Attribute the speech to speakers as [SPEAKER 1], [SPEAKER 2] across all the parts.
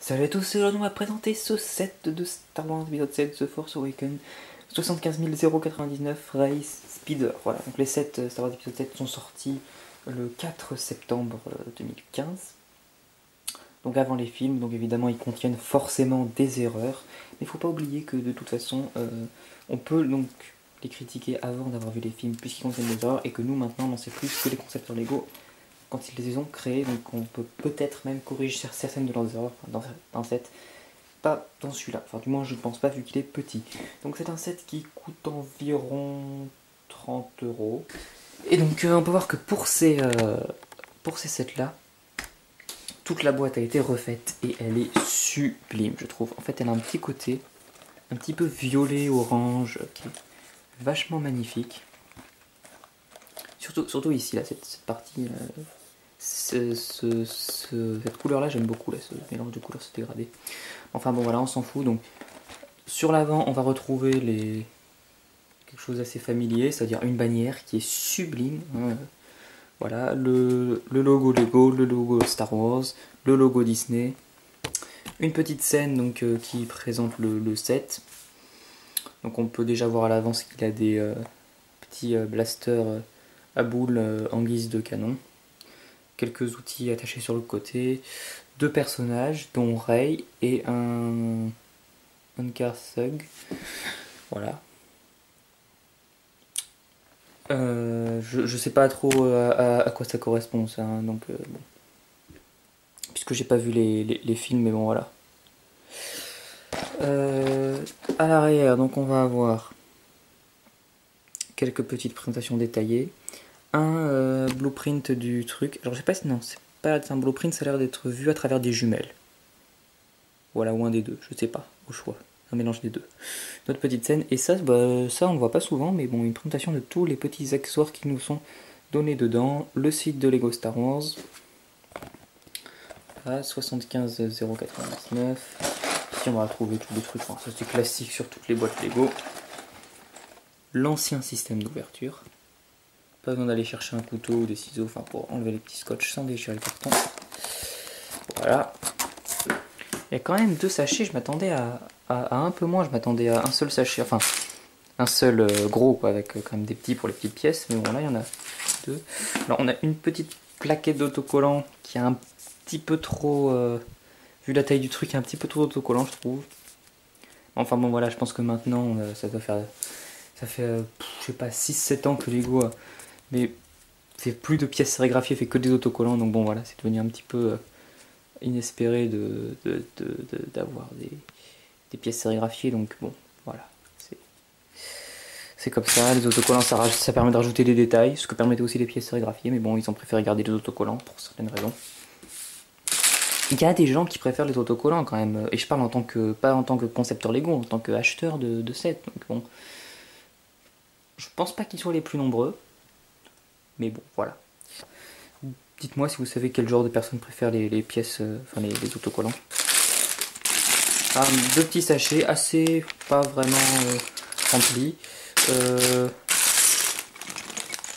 [SPEAKER 1] Salut à tous, aujourd'hui on va présenter ce set de Star Wars épisode 7 The Force Awakens 75 099 Race Speeder. Voilà, donc les 7 Star Wars épisode 7 sont sortis le 4 septembre 2015. Donc avant les films, donc évidemment ils contiennent forcément des erreurs, mais il faut pas oublier que de toute façon on peut donc les critiquer avant d'avoir vu les films puisqu'ils contiennent des erreurs et que nous maintenant on en sait plus que les concepteurs Lego quand ils les ont créés, donc on peut peut-être même corriger certaines de leurs erreurs dans cette, pas dans celui-là, enfin du moins je ne pense pas vu qu'il est petit. Donc c'est un set qui coûte environ 30 euros. Et donc on peut voir que pour ces sets là, toute la boîte a été refaite et elle est sublime je trouve. En fait elle a un petit côté, un petit peu violet orange qui est vachement magnifique. Surtout ici là, cette partie... cette couleur là j'aime beaucoup là, ce mélange de couleurs, ce dégradé. Enfin bon voilà, on s'en fout. Donc sur l'avant on va retrouver quelque chose d'assez familier, c'est-à-dire une bannière qui est sublime, hein. Voilà, le logo Lego, le logo Star Wars, le logo Disney, une petite scène donc qui présente le set. Donc on peut déjà voir à l'avance qu'il a des petits blasters à boules en guise de canon, quelques outils attachés sur le côté, deux personnages dont Rey et un Car Thug. Voilà. Je sais pas trop à quoi ça correspond ça, hein, donc bon. Puisque j'ai pas vu les films, mais bon voilà. À l'arrière, donc on va avoir quelques petites présentations détaillées. Un blueprint du truc. Alors je sais pas si non, c'est pas un blueprint, ça a l'air d'être vu à travers des jumelles. Voilà, ou un des deux, je sais pas, au choix. Un mélange des deux. Notre petite scène, et ça, ça on le voit pas souvent, mais bon, une présentation de tous les petits accessoires qui nous sont donnés dedans. Le site de Lego Star Wars. À 75 099. Ici on va retrouver tous les trucs, enfin, ça c'est classique sur toutes les boîtes Lego. L'ancien système d'ouverture. Pas besoin d'aller chercher un couteau ou des ciseaux, enfin pour enlever les petits scotch sans déchirer le carton. Voilà. Il y a quand même deux sachets, je m'attendais à un peu moins, je m'attendais à un seul sachet, enfin un seul gros quoi, avec quand même des petits pour les petites pièces, mais bon là il y en a deux. Alors on a une petite plaquette d'autocollant qui a un petit peu trop, vu la taille du truc, un petit peu trop d'autocollant je trouve. Enfin bon voilà, je pense que maintenant ça doit faire, ça fait je sais pas 6-7 ans que Lego mais fait plus de pièces sérigraphiées, fait que des autocollants, donc bon voilà, c'est devenu un petit peu inespéré d'avoir des pièces sérigraphiées, donc bon voilà, c'est comme ça. Les autocollants ça permet de rajouter des détails, ce que permettait aussi les pièces sérigraphiées, mais bon ils ont préféré garder les autocollants pour certaines raisons. Il y a des gens qui préfèrent les autocollants quand même, et je parle en tant que, pas en tant que concepteur Lego, en tant qu'acheteur de sets, donc bon, je pense pas qu'ils soient les plus nombreux, mais bon voilà. Dites-moi si vous savez quel genre de personnes préfèrent les pièces, enfin les autocollants. Ah, deux petits sachets, assez pas vraiment remplis.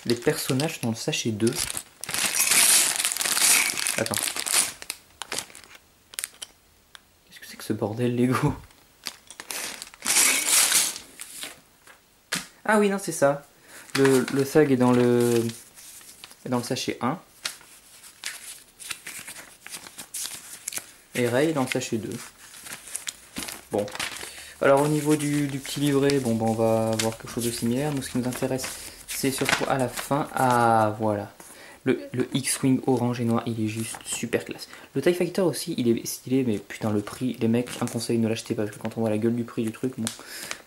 [SPEAKER 1] Les personnages dans le sachet 2. Attends. Qu'est-ce que c'est que ce bordel Lego? Ah oui, non, c'est ça. Le thug est dans le sachet 1. Et Rey dans le sachet 2. Bon. Alors au niveau du petit livret, bon on va avoir quelque chose de similaire. Nous ce qui nous intéresse c'est surtout à la fin. Ah voilà. Le X-Wing orange et noir, il est juste super classe. Le TIE Fighter aussi, il est stylé, mais putain le prix, les mecs, un conseil, ne l'achetez pas, parce que quand on voit la gueule du prix du truc, bon,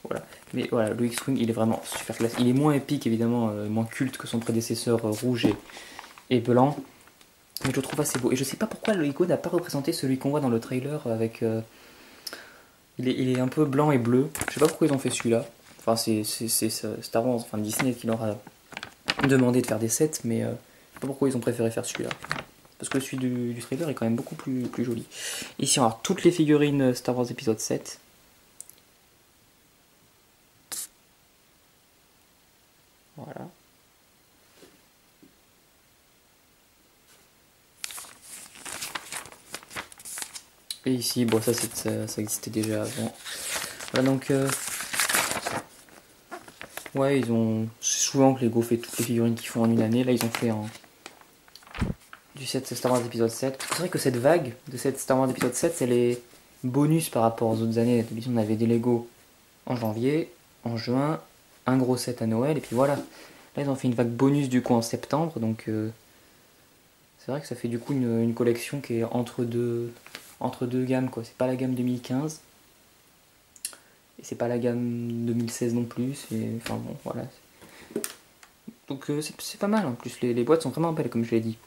[SPEAKER 1] voilà. Mais voilà, le X-Wing, il est vraiment super classe. Il est moins épique, évidemment, moins culte que son prédécesseur rouge et blanc, mais je le trouve assez beau. Et je sais pas pourquoi le Lego n'a pas représenté celui qu'on voit dans le trailer avec... il est un peu blanc et bleu, je sais pas pourquoi ils ont fait celui-là. Enfin, c'est Star Wars, enfin Disney qui leur a demandé de faire des sets, mais... je sais pas pourquoi ils ont préféré faire celui-là. Parce que celui du trailer est quand même beaucoup plus joli. Ici on va avoir toutes les figurines Star Wars épisode 7. Voilà. Et ici, bon ça existait déjà avant. Voilà donc ouais, ils ont souvent que Lego fait toutes les figurines qu'ils font en une année. Là ils ont fait du 7 Star Wars épisode 7. C'est vrai que cette vague de 7 Star Wars épisode 7, c'est les bonus par rapport aux autres années. D'habitude on avait des Lego en janvier, en juin, un gros set à Noël et puis voilà. Là ils ont fait une vague bonus du coup en septembre, donc c'est vrai que ça fait du coup une collection qui est entre deux gammes quoi. C'est pas la gamme 2015 et c'est pas la gamme 2016 non plus. Enfin bon voilà. Donc c'est pas mal en plus, les boîtes sont vraiment belles comme je l'ai dit.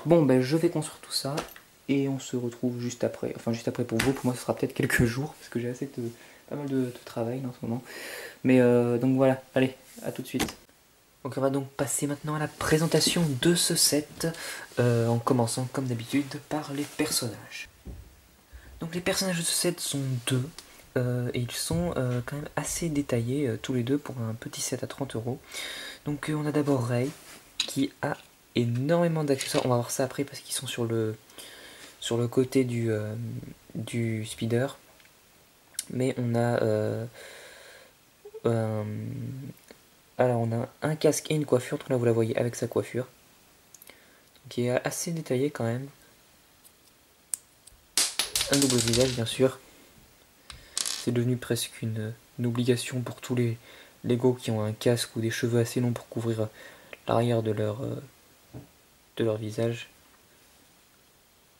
[SPEAKER 1] Bon ben je vais construire tout ça et on se retrouve juste après. Enfin juste après pour vous, pour moi ce sera peut-être quelques jours parce que j'ai pas mal de travail en ce moment. Mais donc voilà, allez, à tout de suite. Donc on va donc passer maintenant à la présentation de ce set, en commençant comme d'habitude par les personnages. Donc les personnages de ce set sont deux, et ils sont quand même assez détaillés tous les deux pour un petit set à 30 €. Donc on a d'abord Rey qui a énormément d'accessoires, on va voir ça après parce qu'ils sont sur le côté du speeder. Mais on a alors on a un casque et une coiffure, donc là vous la voyez avec sa coiffure, qui est assez détaillé quand même. Un double visage bien sûr, c'est devenu presque une obligation pour tous les Lego qui ont un casque ou des cheveux assez longs pour couvrir l'arrière de leur visage.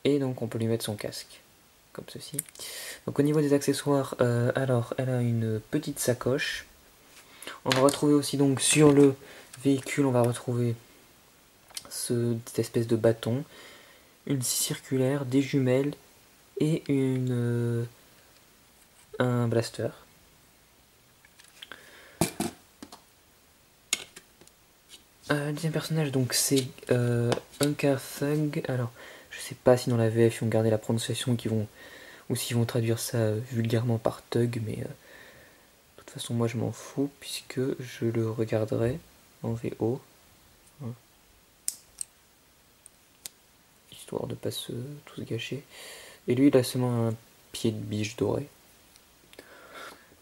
[SPEAKER 1] Et donc on peut lui mettre son casque, comme ceci. Donc au niveau des accessoires, alors elle a une petite sacoche. On va retrouver aussi donc sur le véhicule, on va retrouver cette espèce de bâton, une scie circulaire, des jumelles et un blaster. Le deuxième personnage donc c'est Unca Thug. Alors je sais pas si dans la VF ils ont gardé la prononciation ou s'ils vont traduire ça vulgairement par Thug, mais de toute façon moi je m'en fous puisque je le regarderai en VO. Histoire de pas tout se gâcher. Et lui il a seulement un pied de biche doré.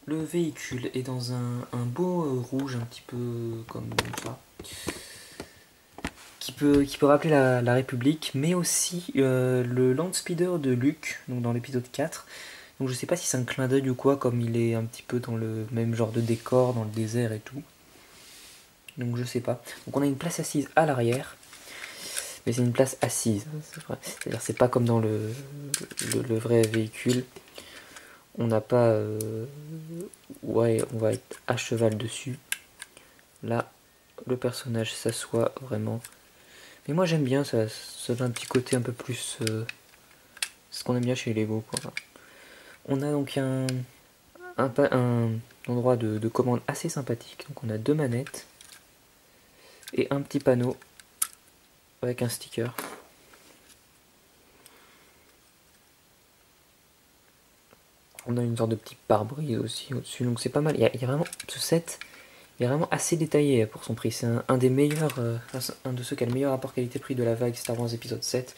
[SPEAKER 1] Le véhicule est dans un beau rouge un petit peu comme ça. Qui peut rappeler la République, mais aussi le Land Speeder de Luke, donc dans l'épisode 4. Donc je sais pas si c'est un clin d'œil ou quoi, comme il est un petit peu dans le même genre de décor, dans le désert et tout. Donc je sais pas. Donc on a une place assise à l'arrière, mais c'est une place assise, c'est-à-dire c'est pas comme dans le vrai véhicule. On n'a pas... ouais, on va être à cheval dessus. Là, le personnage s'assoit vraiment. Mais moi j'aime bien, ça donne un petit côté un peu plus... ce qu'on aime bien chez Lego, quoi. On a donc un endroit de commande assez sympathique. Donc on a deux manettes et un petit panneau avec un sticker. On a une sorte de petit pare-brise aussi au-dessus, donc c'est pas mal. Il y a vraiment ce set, il est vraiment assez détaillé pour son prix. C'est un des meilleurs, un de ceux qui a le meilleur rapport qualité-prix de la vague Star Wars épisode 7.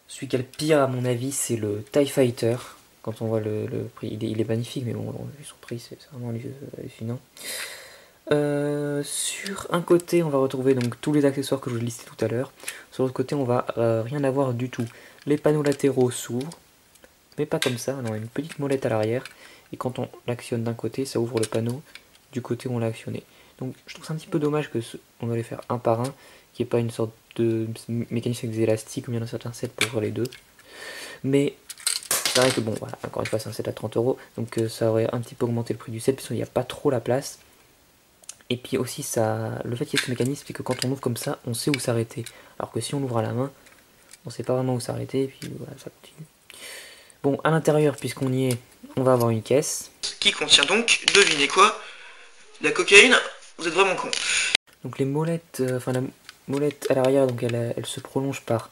[SPEAKER 1] Celui qui a le pire à mon avis c'est le TIE Fighter. Quand on voit le prix, il est magnifique, mais bon, vu son prix c'est vraiment hallucinant. Sur un côté on va retrouver donc tous les accessoires que je vous ai listés tout à l'heure. Sur l'autre côté on va rien avoir du tout. Les panneaux latéraux s'ouvrent, mais pas comme ça, on a une petite molette à l'arrière, et quand on l'actionne d'un côté, ça ouvre le panneau du côté où on l'a actionné. Donc je trouve ça un petit peu dommage qu'on doit les faire un par un, qu'il n'y ait pas une sorte de mécanisme avec des élastiques, comme il y en a certains sets pour ouvrir les deux. Mais c'est vrai que bon, voilà, encore une fois c'est un set à 30 €, donc ça aurait un petit peu augmenté le prix du set, puisqu'il n'y a pas trop la place. Et puis aussi, le fait qu'il y ait ce mécanisme, c'est que quand on ouvre comme ça, on sait où s'arrêter. Alors que si on l'ouvre à la main, on sait pas vraiment où s'arrêter, et puis voilà, ça continue. Bon, à l'intérieur, puisqu'on y est, on va avoir une caisse.
[SPEAKER 2] Qui contient donc, devinez quoi, la cocaïne. Vous êtes vraiment con.
[SPEAKER 1] Donc les molettes, la molette à l'arrière, donc elle se prolonge par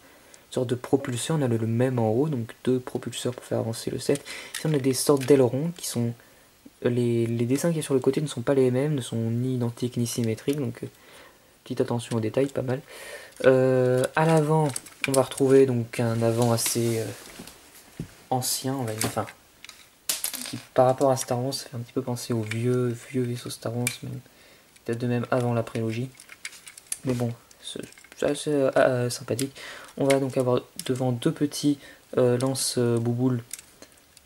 [SPEAKER 1] une sorte de propulseur. On a le même en haut, donc deux propulseurs pour faire avancer le set. Ici on a des sortes d'ailerons qui sont... Les dessins qui sont sur le côté ne sont pas les mêmes, ne sont ni identiques ni symétriques, donc petite attention aux détails, pas mal. À l'avant, on va retrouver donc un avant assez ancien, on va dire, enfin, qui par rapport à Star Wars, ça fait un petit peu penser aux vieux vaisseaux Star Wars, peut-être de même avant la prélogie. Mais bon, c'est assez sympathique. On va donc avoir devant deux petits lance-bouboules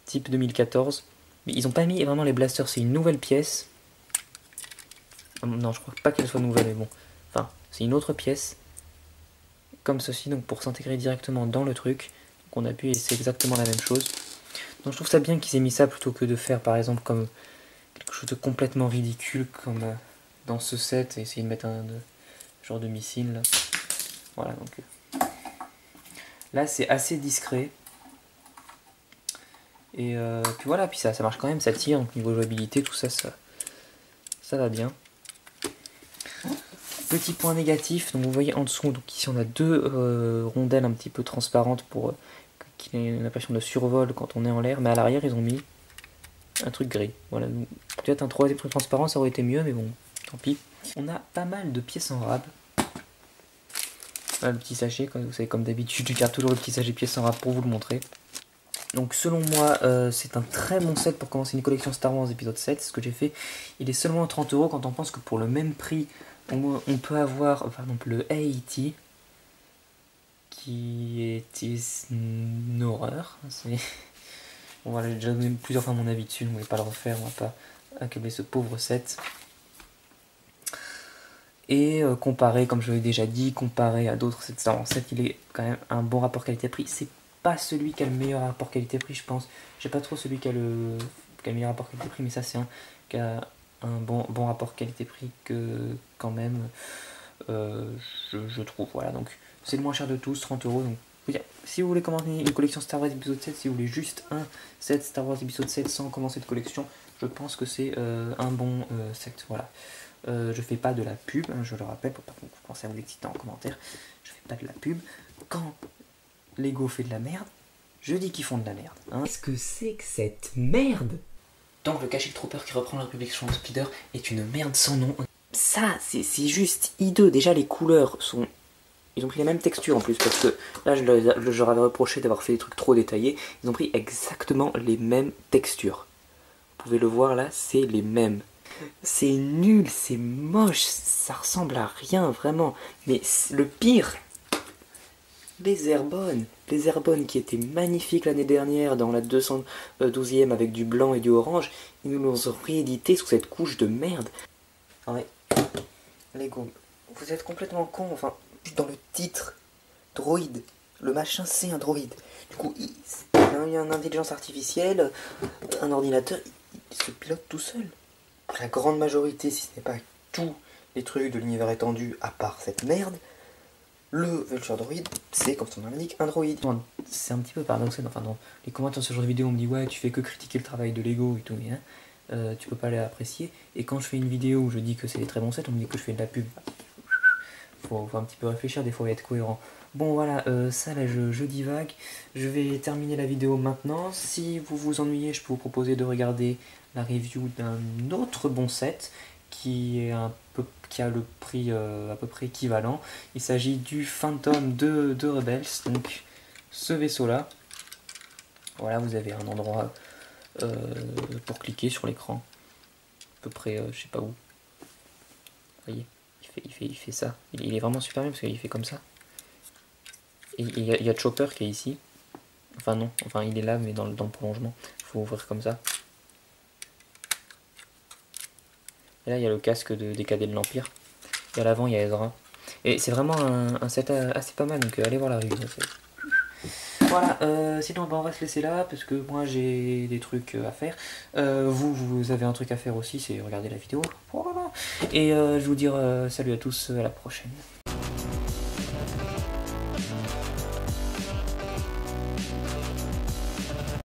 [SPEAKER 1] type 2014. Mais ils n'ont pas mis vraiment les blasters, c'est une nouvelle pièce. Non, je crois pas qu'elle soit nouvelle, mais bon. Enfin, c'est une autre pièce. Comme ceci, donc pour s'intégrer directement dans le truc. Donc on appuie et c'est exactement la même chose. Donc je trouve ça bien qu'ils aient mis ça plutôt que de faire par exemple comme quelque chose de complètement ridicule comme dans ce set et essayer de mettre un genre de missile là. Voilà, donc là c'est assez discret. Et puis voilà, puis ça marche quand même, ça tire, donc niveau jouabilité, tout ça, ça va bien. Petit point négatif, donc vous voyez en dessous, donc ici on a deux rondelles un petit peu transparentes pour qu'il ait une impression de survol quand on est en l'air, mais à l'arrière ils ont mis un truc gris. Voilà, peut-être un troisième truc transparent ça aurait été mieux, mais bon, tant pis. On a pas mal de pièces en rab. Voilà, le petit sachet, vous savez, comme d'habitude, je garde toujours le petit sachet pièces en rab pour vous le montrer. Donc selon moi, c'est un très bon set pour commencer une collection Star Wars épisode 7, c'est ce que j'ai fait. Il est seulement à 30 € quand on pense que pour le même prix, on peut avoir par exemple le AET, qui est une horreur. Bon, voilà, j'ai déjà donné plusieurs fois mon avis dessus, on ne voulait pas le refaire, on va pas accabler ce pauvre set. Et comparé, comme je l'ai déjà dit, comparé à d'autres sets Star Wars 7, il est quand même un bon rapport qualité-prix. C'est pas celui qui a le meilleur rapport qualité-prix, je pense. J'ai pas trop celui qui a le meilleur rapport qualité-prix, mais ça c'est un qui a un bon rapport qualité-prix que quand même je trouve. Voilà, donc c'est le moins cher de tous, 30 €. Donc si vous voulez commencer une collection Star Wars épisode 7, si vous voulez juste un set Star Wars épisode 7 sans commencer de collection, je pense que c'est un bon set. Voilà. Je fais pas de la pub, hein, je le rappelle, pour pas que vous pensez à vous exciter en commentaire. Je fais pas de la pub. Quand Lego fait de la merde, je dis qu'ils font de la merde. Hein. Qu'est-ce que c'est que cette merde? Donc le Kashyyyk Trooper qui reprend la Republic Speeder est une merde sans nom. Ça, c'est juste hideux. Déjà les couleurs sont... Ils ont pris les mêmes textures en plus, parce que là je leur avais reproché d'avoir fait des trucs trop détaillés. Ils ont pris exactement les mêmes textures. Vous pouvez le voir là, c'est les mêmes. C'est nul, c'est moche, ça ressemble à rien vraiment. Mais le pire, les Airborne qui étaient magnifiques l'année dernière dans la 212e avec du blanc et du orange, ils nous l'ont réédité sous cette couche de merde. Ah ouais, Lego, vous êtes complètement con. Enfin, dans le titre, droïde, le machin c'est un droïde. Du coup, il y a une intelligence artificielle, un ordinateur, il se pilote tout seul. La grande majorité, si ce n'est pas tous les trucs de l'univers étendu, à part cette merde, le Vulture Droid, c'est, comme son nom l'indique, un droïde. C'est un petit peu paradoxal, enfin dans les commentaires sur ce genre de vidéo, on me dit ouais, tu fais que critiquer le travail de Lego et tout, mais hein, tu peux pas l'apprécier. Et quand je fais une vidéo où je dis que c'est des très bons sets, on me dit que je fais de la pub. Faut un petit peu réfléchir, des fois, et être cohérent. Bon voilà, ça là je divague. Je vais terminer la vidéo maintenant. Si vous vous ennuyez, je peux vous proposer de regarder la review d'un autre bon set qui a le prix à peu près équivalent. Il s'agit du Phantom de Rebels, donc ce vaisseau là. Voilà, vous avez un endroit pour cliquer sur l'écran, à peu près je sais pas où. Vous voyez, il fait ça. Il est vraiment super bien parce qu'il fait comme ça. Et il y a Chopper qui est ici. Enfin non, enfin il est là mais dans le prolongement. Il faut ouvrir comme ça. Et là il y a le casque des cadets de l'Empire. Et à l'avant il y a Ezra. Et c'est vraiment un set assez pas mal, donc allez voir la review. Voilà, sinon on va se laisser là parce que moi j'ai des trucs à faire. Vous avez un truc à faire aussi, c'est regarder la vidéo. Voilà. Et je vais vous dire salut à tous, à la prochaine.